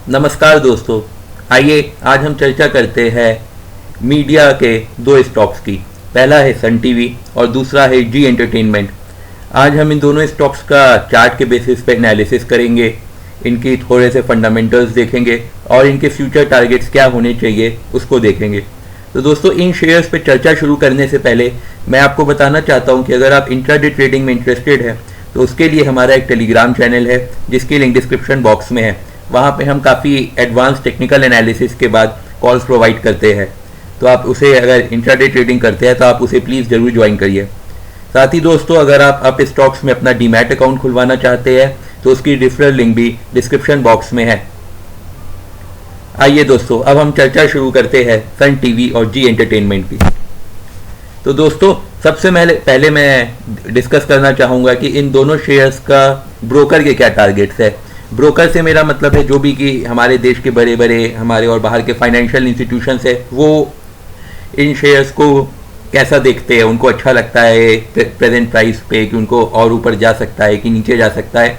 नमस्कार दोस्तों। आइए आज हम चर्चा करते हैं मीडिया के दो स्टॉक्स की। पहला है सन टीवी और दूसरा है जी एंटरटेनमेंट। आज हम इन दोनों स्टॉक्स का चार्ट के बेसिस पे एनालिसिस करेंगे, इनकी थोड़े से फंडामेंटल्स देखेंगे और इनके फ्यूचर टारगेट्स क्या होने चाहिए उसको देखेंगे। तो दोस्तों, इन शेयर्स पे चर्चा शुरू करने से पहले मैं आपको बताना चाहता हूं कि अगर आप इंट्राडे ट्रेडिंग में इंटरेस्टेड है तो उसके लिए हमारा एक टेलीग्राम चैनल है जिसकी लिंक डिस्क्रिप्शन बॉक्स में है। वहाँ पे हम काफ़ी एडवांस टेक्निकल एनालिसिस के बाद कॉल्स प्रोवाइड करते हैं, तो आप उसे अगर इंट्राडे ट्रेडिंग करते हैं तो आप उसे प्लीज़ ज़रूर ज्वाइन करिए। साथ ही दोस्तों, अगर आप स्टॉक्स में अपना डीमैट अकाउंट खुलवाना चाहते हैं तो उसकी रेफरल लिंक भी डिस्क्रिप्शन बॉक्स में है। आइए दोस्तों, अब हम चर्चा शुरू करते हैं सन टीवी और जी एंटरटेनमेंट की। तो दोस्तों, सबसे पहले मैं डिस्कस करना चाहूँगा कि इन दोनों शेयर्स का ब्रोकर के क्या टारगेट्स है। ब्रोकर से मेरा मतलब है जो भी कि हमारे देश के बड़े बड़े हमारे और बाहर के फाइनेंशियल इंस्टीट्यूशंस है, वो इन शेयर्स को कैसा देखते हैं, उनको अच्छा लगता है प्रेजेंट प्राइस पे कि उनको और ऊपर जा सकता है कि नीचे जा सकता है।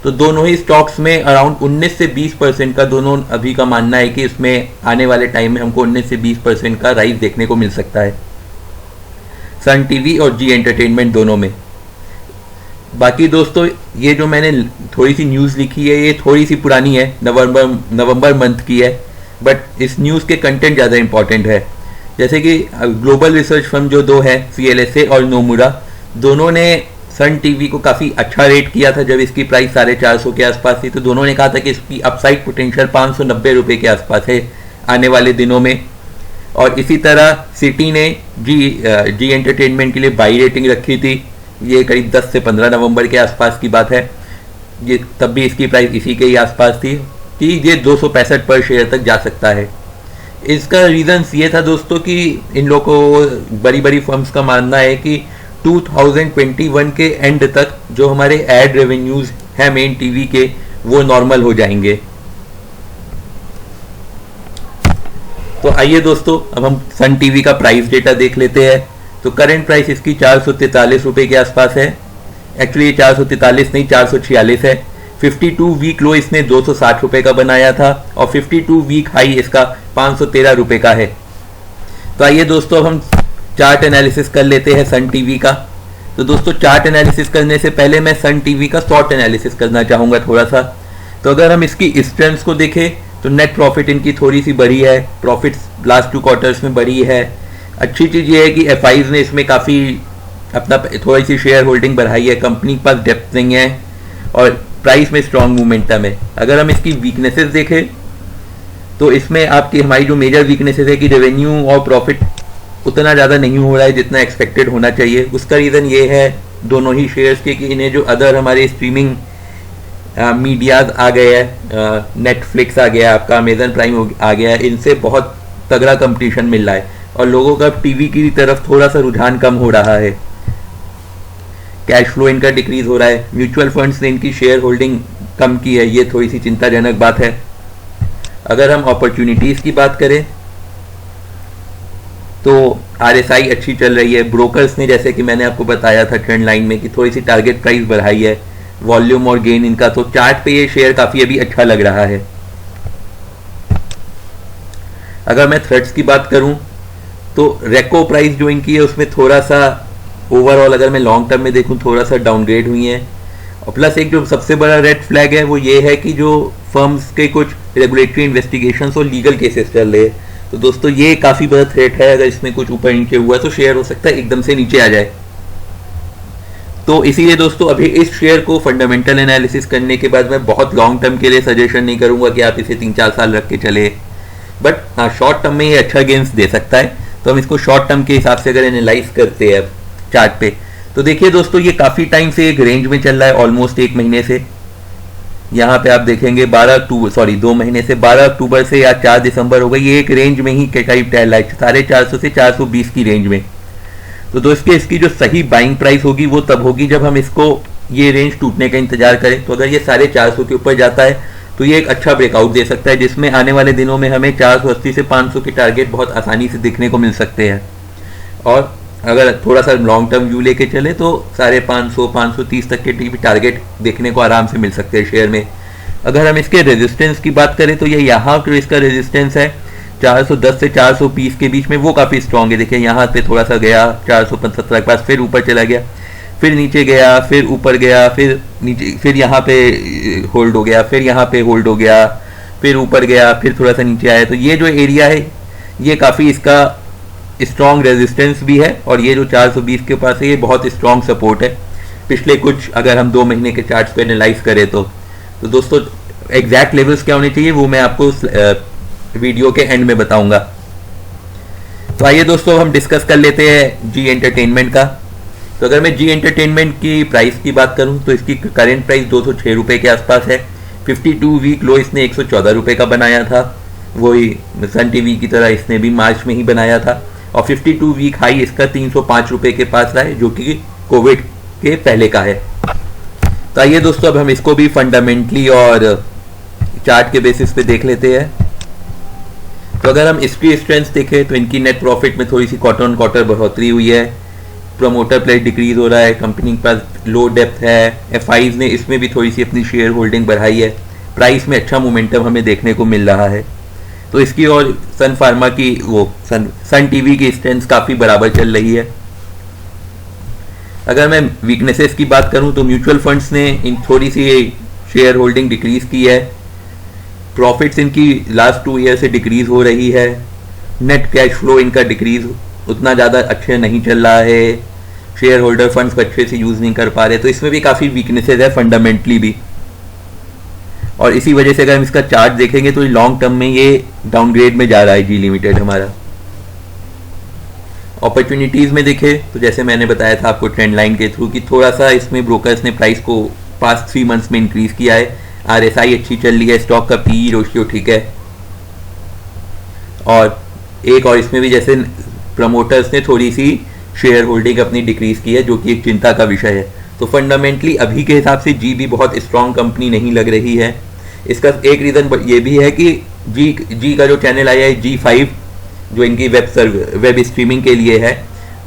तो दोनों ही स्टॉक्स में अराउंड 19 से 20% का दोनों अभी का मानना है कि इसमें आने वाले टाइम में हमको 19 से 20% का राइज देखने को मिल सकता है, सन टीवी और जी एंटरटेनमेंट दोनों में। बाकी दोस्तों, ये जो मैंने थोड़ी सी न्यूज़ लिखी है ये थोड़ी सी पुरानी है, नवंबर मंथ की है, बट इस न्यूज़ के कंटेंट ज़्यादा इंपॉर्टेंट है। जैसे कि ग्लोबल रिसर्च फर्म जो दो है CLSA और नोमुरा, दोनों ने सन टीवी को काफ़ी अच्छा रेट किया था जब इसकी प्राइस 450 के आसपास थी। तो दोनों ने कहा था कि इसकी अपसाइड पोटेंशियल 590 रुपये के आसपास है आने वाले दिनों में। और इसी तरह सिटी ने जी एंटरटेनमेंट के लिए बाई रेटिंग रखी थी, ये करीब 10 से 15 नवंबर के आसपास की बात है। ये तब भी इसकी प्राइस इसी के ही आसपास थी कि ये 265 पर शेयर तक जा सकता है। इसका रीज़न्स ये था दोस्तों कि इन लोगों को बड़ी बड़ी फर्म्स का मानना है कि 2021 के एंड तक जो हमारे एड रेवेन्यूज़ हैं मेन टीवी के, वो नॉर्मल हो जाएंगे। तो आइए दोस्तों, अब हम सन टीवी का प्राइस डेटा देख लेते हैं। तो करंट प्राइस इसकी 443 रुपये के आसपास है। एक्चुअली ये 443 नहीं, 446 है। 52 वीक लो इसने 260 रुपये का बनाया था और 52 वीक हाई इसका 513 रुपये का है। तो आइए दोस्तों, अब हम चार्ट एनालिसिस कर लेते हैं सन टीवी का। तो दोस्तों, चार्ट एनालिसिस करने से पहले मैं सन टीवी का शॉर्ट एनालिसिस करना चाहूँगा थोड़ा सा। तो अगर हम इसकी स्ट्रेंथ्स को देखें तो नेट प्रॉफिट इनकी थोड़ी सी बढ़ी है, प्रॉफिट्स लास्ट 2 क्वार्टर्स में बढ़ी है। अच्छी चीज़ ये है कि FIs ने इसमें काफ़ी अपना थोड़ी सी शेयर होल्डिंग बढ़ाई है, कंपनी के पास डेप्थ नहीं है और प्राइस में स्ट्रॉन्ग मोमेंटम है। अगर हम इसकी वीकनेसेस देखें तो इसमें आपकी हमारी जो मेजर वीकनेसेस है कि रेवेन्यू और प्रॉफिट उतना ज़्यादा नहीं हो रहा है जितना एक्सपेक्टेड होना चाहिए। उसका रीज़न ये है दोनों ही शेयर्स के कि इन्हें जो अदर हमारे स्ट्रीमिंग मीडियाज आ गए हैं, नेटफ्लिक्स आ गया, आपका अमेजन प्राइम आ गया है, इनसे बहुत तगड़ा कंपटीशन मिल रहा है और लोगों का टीवी की तरफ थोड़ा सा रुझान कम हो रहा है। कैश फ्लो इनका डिक्रीज हो रहा है। म्यूचुअल फंड्स ने इनकी शेयर होल्डिंग कम की है, ये थोड़ी सी चिंताजनक बात है। अगर हम अपॉर्चुनिटीज़ की बात करें तो RSI अच्छी चल रही है। ब्रोकर्स ने, जैसे कि मैंने आपको बताया था ट्रेंड लाइन में, कि थोड़ी सी टारगेट प्राइस बढ़ाई है, वॉल्यूम और गेन इनका। तो चार्ट पे ये शेयर काफ़ी अभी अच्छा लग रहा है। अगर मैं थ्रेड्स की बात करूं तो रेको प्राइस जो इनकी है उसमें थोड़ा सा ओवरऑल अगर मैं लॉन्ग टर्म में देखूं थोड़ा सा डाउनग्रेड हुई है। और प्लस एक जो सबसे बड़ा रेड फ्लैग है वो ये है कि जो फर्म्स के कुछ रेगुलेटरी इन्वेस्टिगेशंस और लीगल केसेस चल रहे हैं। तो दोस्तों, ये काफ़ी बड़ा थ्रेट है। अगर इसमें कुछ ऊपर नीचे हुआ तो शेयर हो सकता है एकदम से नीचे आ जाए। तो इसीलिए दोस्तों, अभी इस शेयर को फंडामेंटल एनालिसिस करने के बाद मैं बहुत लॉन्ग टर्म के लिए सजेशन नहीं करूंगा कि आप इसे 3-4 साल रख के चले, बट हाँ, शॉर्ट टर्म में ये अच्छा गेंस दे सकता है। तो हम इसको शॉर्ट टर्म के हिसाब से अगर एनालाइज करते हैं चार्ट पे, तो देखिए दोस्तों, ये काफ़ी टाइम से एक रेंज में चल रहा है, ऑलमोस्ट 1 महीने से। यहाँ पे आप देखेंगे 2 महीने से 12 अक्टूबर से या 4 दिसंबर हो गई, ये एक रेंज में ही करीब टहल रहा है, 450 से 420 की रेंज में। तो दोस्तों, इसकी जो सही बाइंग प्राइस होगी वो तब होगी जब हम इसको ये रेंज टूटने का इंतजार करें। तो अगर ये 450 के ऊपर जाता है तो ये एक अच्छा ब्रेकआउट दे सकता है, जिसमें आने वाले दिनों में हमें 480 से 500 के टारगेट बहुत आसानी से दिखने को मिल सकते हैं। और अगर थोड़ा सा लॉन्ग टर्म व्यू लेके चले तो 550 530 तक के भी टारगेट देखने को आराम से मिल सकते हैं शेयर में। अगर हम इसके रेजिस्टेंस की बात करें तो ये यहाँ जो इसका रेजिस्टेंस है 410 से 420 के बीच में, वो काफ़ी स्ट्रॉन्ग है। देखिए यहाँ पे थोड़ा सा गया 475 के पास, फिर ऊपर चला गया, फिर नीचे गया, फिर ऊपर गया, फिर नीचे, फिर यहाँ पे होल्ड हो गया, फिर यहाँ पे होल्ड हो गया, फिर ऊपर गया, फिर थोड़ा सा नीचे आया। तो ये जो एरिया है ये काफ़ी इसका स्ट्रॉन्ग रेजिस्टेंस भी है, और ये जो 420 के पास है ये बहुत स्ट्रॉन्ग सपोर्ट है पिछले कुछ, अगर हम 2 महीने के चार्ट्स पे एनालाइज करें तो दोस्तों एग्जैक्ट लेवल्स क्या होने चाहिए वो मैं आपको वीडियो के एंड में बताऊंगा। तो आइए दोस्तों हम डिस्कस कर लेते हैं जी एंटरटेनमेंट का। तो अगर मैं जी एंटरटेनमेंट की प्राइस की बात करूं तो इसकी करेंट प्राइस 206 रुपये के आसपास है। 52 वीक लो इसने 114 रुपये का बनाया था, वही सन टीवी की तरह इसने भी मार्च में ही बनाया था, और 52 वीक हाई इसका 305 रुपये के पास रहा है, जो कि कोविड के पहले का है। तो आइए दोस्तों अब हम इसको भी फंडामेंटली और चार्ट के बेसिस पे देख लेते हैं। तो अगर हम इसकी स्ट्रेंथ देखें तो इनकी नेट प्रॉफिट में थोड़ी सी क्वार्टर ऑन क्वार्टर बढ़ोतरी हुई है, प्रोमोटर प्लेस डिक्रीज हो रहा है, कंपनी के पास लो डेप्थ है, एफआईज ने इसमें भी थोड़ी सी अपनी शेयर होल्डिंग बढ़ाई है, प्राइस में अच्छा मोमेंटम हमें देखने को मिल रहा है। तो इसकी और सन फार्मा की सन टीवी की स्ट्रेंथ काफ़ी बराबर चल रही है। अगर मैं वीकनेसेस की बात करूं तो म्यूचुअल फंड्स ने इन थोड़ी सी शेयर होल्डिंग डिक्रीज की है, प्रॉफिट्स इनकी लास्ट 2 ईयर से डिक्रीज हो रही है, नेट कैश फ्लो इनका डिक्रीज उतना ज़्यादा अच्छे नहीं चल रहा है, शेयर होल्डर फंड्स को अच्छे से यूज़ नहीं कर पा रहे, तो इसमें भी काफ़ी वीकनेसेस है फंडामेंटली भी। और इसी वजह से अगर हम इसका चार्ट देखेंगे तो लॉन्ग टर्म में ये डाउनग्रेड में जा रहा है जी लिमिटेड हमारा। अपॉर्चुनिटीज़ में देखे तो जैसे मैंने बताया था आपको ट्रेंड लाइन के थ्रू कि थोड़ा सा इसमें ब्रोकर्स ने प्राइस को पास्ट 3 मंथ्स में इंक्रीज किया है, आरएसआई अच्छी चल रही है, स्टॉक का पीई रेशियो ठीक है, और एक और इसमें भी जैसे प्रमोटर्स ने थोड़ी सी शेयर होल्डिंग अपनी डिक्रीज की है, जो कि एक चिंता का विषय है। तो फंडामेंटली अभी के हिसाब से जी भी बहुत स्ट्रॉन्ग कंपनी नहीं लग रही है। इसका एक रीज़न ये भी है कि जी का जो चैनल आया है G5 जो इनकी वेब स्ट्रीमिंग के लिए है,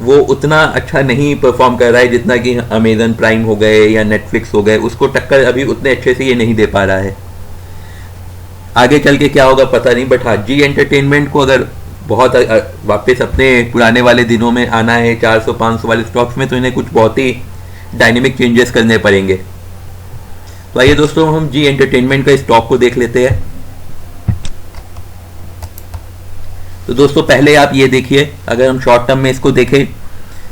वो उतना अच्छा नहीं परफॉर्म कर रहा है जितना कि अमेजन प्राइम हो गए या नेटफ्लिक्स हो गए, उसको टक्कर अभी उतने अच्छे से ये नहीं दे पा रहा है। आगे चल के क्या होगा पता नहीं, बट हाँ जी एंटरटेनमेंट को अगर बहुत वापस अपने पुराने वाले दिनों में आना है 400-500 वाले स्टॉक्स में, तो इन्हें कुछ बहुत ही डायनेमिक चेंजेस करने पड़ेंगे। तो आइए दोस्तों हम जी एंटरटेनमेंट का स्टॉक को देख लेते हैं। तो दोस्तों पहले आप ये देखिए, अगर हम शॉर्ट टर्म में इसको देखें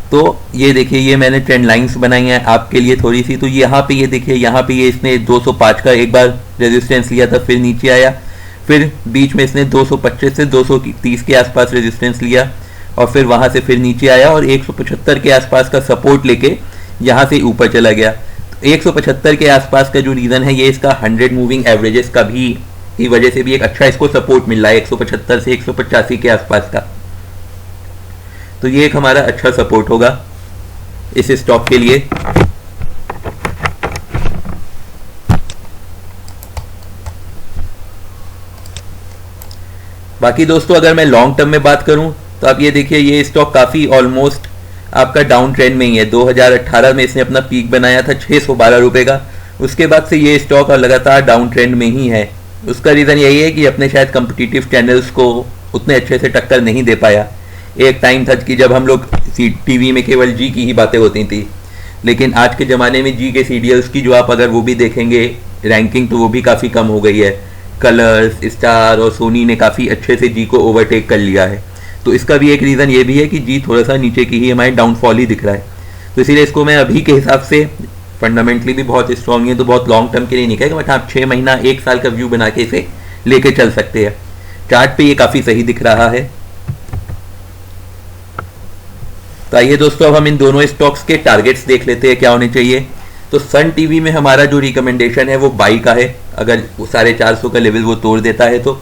तो ये देखिए, ये मैंने ट्रेंड लाइंस बनाई हैं आपके लिए थोड़ी सी। तो यहाँ पे ये देखिए, यहाँ पे ये इसने 205 का एक बार रेजिस्टेंस लिया था, फिर नीचे आया, फिर बीच में इसने 225 से 230 के आसपास रेजिस्टेंस लिया, और फिर वहाँ से फिर नीचे आया और 175 के आसपास का सपोर्ट लेके यहाँ से ऊपर चला गया। 175 के आसपास का जो रीज़न है ये इसका 100 मूविंग एवरेजेस का भी की वजह से भी एक अच्छा इसको सपोर्ट मिल रहा है 175 से 185 के आसपास का। तो ये एक हमारा अच्छा सपोर्ट होगा इस स्टॉक के लिए। बाकी दोस्तों अगर मैं लॉन्ग टर्म में बात करूं तो आप ये देखिए, ये स्टॉक काफ़ी ऑलमोस्ट आपका डाउन ट्रेंड में ही है। 2018 में इसने अपना पीक बनाया था 612 रुपये का, उसके बाद से ये स्टॉक लगातार डाउन ट्रेंड में ही है। उसका रीज़न यही है कि अपने शायद कम्पिटिटिव चैनल्स को उतने अच्छे से टक्कर नहीं दे पाया। एक टाइम था कि जब हम लोग टीवी में केवल जी की ही बातें होती थी, लेकिन आज के ज़माने में जी के सीरियल्स की जो आप अगर वो भी देखेंगे रैंकिंग, तो वो भी काफ़ी कम हो गई है। कलर्स, स्टार और सोनी ने काफ़ी अच्छे से जी को ओवरटेक कर लिया है। तो इसका भी एक रीज़न ये भी है कि जी थोड़ा सा नीचे की ही हमारे डाउनफॉल ही दिख रहा है। तो इसीलिए इसको मैं अभी के हिसाब से फंडामेंटली भी बहुत स्ट्रॉन्ग है, तो बहुत लॉन्ग टर्म के लिए नहीं कहेगा, बट आप 6 महीना 1 साल का व्यू बना के इसे लेके चल सकते हैं। चार्ट पे ये काफ़ी सही दिख रहा है। तो आइए दोस्तों अब हम इन दोनों स्टॉक्स के टारगेट्स देख लेते हैं क्या होने चाहिए। तो सन टीवी में हमारा जो रिकमेंडेशन है वो बाई का है, अगर 450 का लेवल वो तोड़ देता है तो।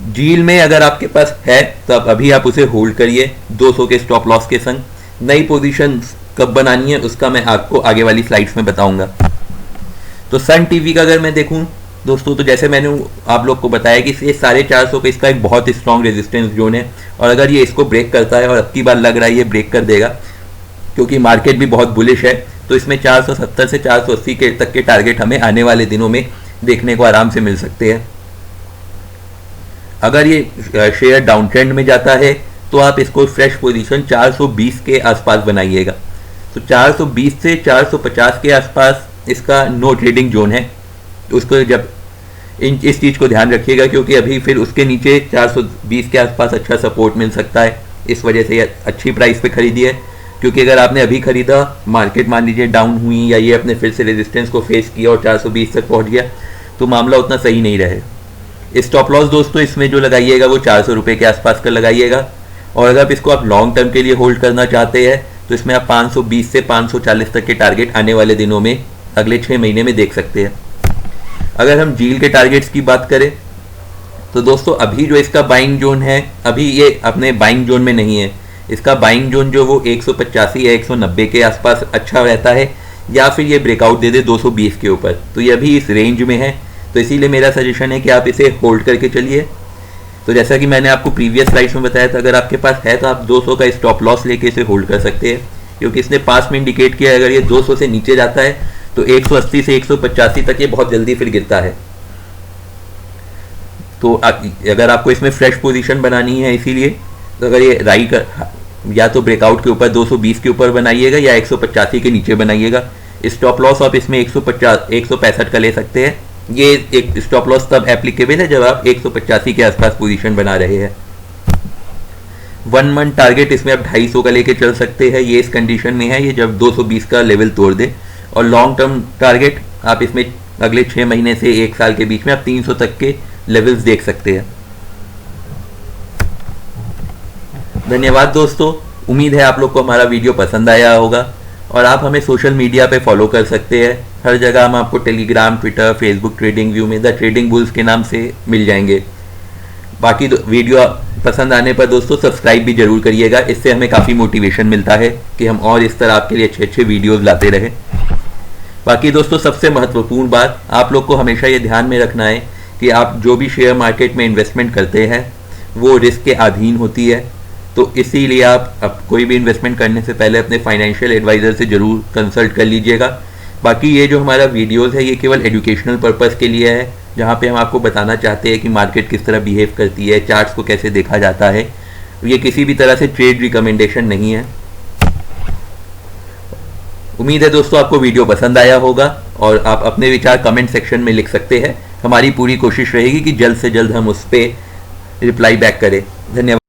जील में अगर आपके पास है तो अभी आप उसे होल्ड करिए 200 के स्टॉप लॉस के संग। नई पोजीशन कब बनानी है उसका मैं आपको आगे वाली स्लाइड्स में बताऊंगा। तो सन टीवी का अगर मैं देखूं दोस्तों, तो जैसे मैंने आप लोग को बताया कि ये 450 पे इसका एक बहुत स्ट्रॉन्ग रेजिस्टेंस जोन है, और अगर ये इसको ब्रेक करता है, और अब की बार लग रहा है ये ब्रेक कर देगा क्योंकि मार्केट भी बहुत बुलिश है, तो इसमें 470 से 480 के तक के टारगेट हमें आने वाले दिनों में देखने को आराम से मिल सकते हैं। अगर ये शेयर डाउन ट्रेंड में जाता है तो आप इसको फ्रेश पोजीशन 420 के आसपास बनाइएगा। तो 420 से 450 के आसपास इसका नो ट्रेडिंग जोन है। उसको जब इस चीज़ को ध्यान रखिएगा, क्योंकि अभी फिर उसके नीचे 420 के आसपास अच्छा सपोर्ट मिल सकता है। इस वजह से ये अच्छी प्राइस पे खरीदी है, क्योंकि अगर आपने अभी खरीदा, मार्केट मान लीजिए डाउन हुई या ये अपने फिर से रेजिस्टेंस को फेस किया और 420 तक पहुंच गया, तो मामला उतना सही नहीं रहे। स्टॉप लॉस दोस्तों इसमें जो लगाइएगा वो 400 रुपये के आसपास का लगाइएगा। और अगर इसको आप लॉन्ग टर्म के लिए होल्ड करना चाहते हैं तो इसमें आप 520 से 540 तक के टारगेट आने वाले दिनों में, अगले 6 महीने में देख सकते हैं। अगर हम जील के टारगेट्स की बात करें तो दोस्तों अभी जो इसका बाइंग जोन है, अभी ये अपने बाइंग जोन में नहीं है। इसका बाइंग जोन जो वो 185 या 190 के आसपास अच्छा रहता है, या फिर ये ब्रेकआउट दे दे 220 के ऊपर, तो ये अभी इस रेंज में है। तो इसीलिए मेरा सजेशन है कि आप इसे होल्ड करके चलिए। तो जैसा कि मैंने आपको प्रीवियस स्लाइड्स में बताया था, अगर आपके पास है तो आप 200 का स्टॉप लॉस लेके इसे होल्ड कर सकते हैं, क्योंकि इसने पास में इंडिकेट किया अगर ये 200 से नीचे जाता है तो 180 से 185 तक ये बहुत जल्दी फिर गिरता है। तो अगर आपको इसमें फ्रेश पोजीशन बनानी है, इसीलिए तो अगर ये राइट या तो ब्रेकआउट के ऊपर 220 के ऊपर बनाइएगा या 185 के नीचे बनाइएगा। स्टॉप लॉस आप इसमें 165 का ले सकते हैं। ये एक स्टॉप लॉस तब एप्लीकेबल है जब आप 185 के आसपास पोजीशन बना रहे हैं। 1 मंथ टारगेट इसमें आप 250 का लेके चल सकते हैं। ये इस कंडीशन में है ये जब 220 का लेवल तोड़ दे। और लॉन्ग टर्म टारगेट आप इसमें अगले 6 महीने से 1 साल के बीच में आप 300 तक के लेवल्स देख सकते हैं। धन्यवाद दोस्तों, उम्मीद है आप लोग को हमारा वीडियो पसंद आया होगा। और आप हमें सोशल मीडिया पे फॉलो कर सकते हैं। हर जगह हम आपको Telegram, Twitter, Facebook, trading view में द ट्रेडिंग बुल्स के नाम से मिल जाएंगे। बाकी वीडियो पसंद आने पर दोस्तों सब्सक्राइब भी जरूर करिएगा, इससे हमें काफ़ी मोटिवेशन मिलता है कि हम और इस तरह आपके लिए अच्छे अच्छे वीडियोज़ लाते रहें। बाकी दोस्तों सबसे महत्वपूर्ण बात, आप लोग को हमेशा ये ध्यान में रखना है कि आप जो भी शेयर मार्केट में इन्वेस्टमेंट करते हैं वो रिस्क के अधीन होती है। तो इसीलिए आप कोई भी इन्वेस्टमेंट करने से पहले अपने फाइनेंशियल एडवाइज़र से ज़रूर कंसल्ट कर लीजिएगा। बाकी ये जो हमारा वीडियोज़ है ये केवल एजुकेशनल पर्पज़ के लिए है, जहाँ पे हम आपको बताना चाहते हैं कि मार्केट किस तरह बिहेव करती है, चार्ट्स को कैसे देखा जाता है। ये किसी भी तरह से ट्रेड रिकमेंडेशन नहीं है। उम्मीद है दोस्तों आपको वीडियो पसंद आया होगा और आप अपने विचार कमेंट सेक्शन में लिख सकते हैं। हमारी पूरी कोशिश रहेगी कि जल्द से जल्द हम उस पर रिप्लाई बैक करें। धन्यवाद।